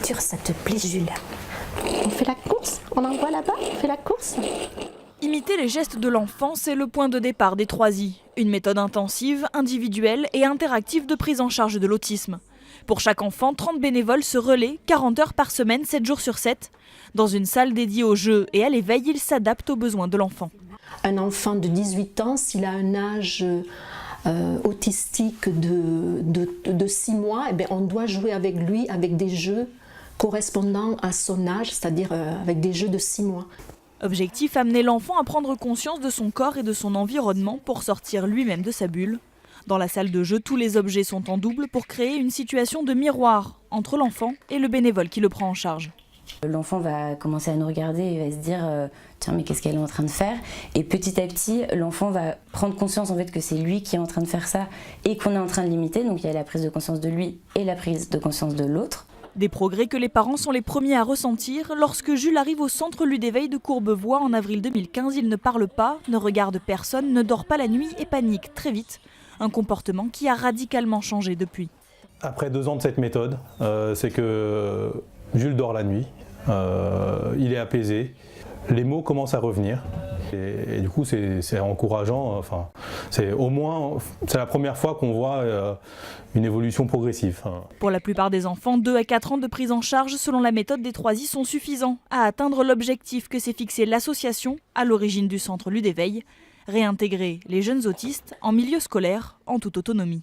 voiture, ça te plaît, Jules? On fait la course? On envoie là-bas? On fait la course? Imiter les gestes de l'enfant, c'est le point de départ des 3i. Une méthode intensive, individuelle et interactive de prise en charge de l'autisme. Pour chaque enfant, 30 bénévoles se relaient 40 heures par semaine, 7 jours sur 7. Dans une salle dédiée au jeu et à l'éveil, ils s'adaptent aux besoins de l'enfant. Un enfant de 18 ans, s'il a un âge autistique de 6 mois, eh bien, on doit jouer avec lui avec des jeux correspondant à son âge, c'est-à-dire avec des jeux de 6 mois. Objectif, amener l'enfant à prendre conscience de son corps et de son environnement pour sortir lui-même de sa bulle. Dans la salle de jeu, tous les objets sont en double pour créer une situation de miroir entre l'enfant et le bénévole qui le prend en charge. L'enfant va commencer à nous regarder et va se dire tiens, mais qu'est-ce qu'elle est en train de faire? Et petit à petit, l'enfant va prendre conscience en fait que c'est lui qui est en train de faire ça et qu'on est en train de l'imiter. Donc il y a la prise de conscience de lui et la prise de conscience de l'autre. Des progrès que les parents sont les premiers à ressentir. Lorsque Jules arrive au centre Ludéveil de Courbevoie en avril 2015, il ne parle pas, ne regarde personne, ne dort pas la nuit et panique très vite. Un comportement qui a radicalement changé depuis. Après 2 ans de cette méthode, c'est que Jules dort la nuit, il est apaisé, les mots commencent à revenir. Et du coup, c'est encourageant. Enfin, c'est la première fois qu'on voit une évolution progressive. Pour la plupart des enfants, 2 à 4 ans de prise en charge selon la méthode des 3i sont suffisants à atteindre l'objectif que s'est fixé l'association à l'origine du centre Ludéveil, réintégrer les jeunes autistes en milieu scolaire en toute autonomie.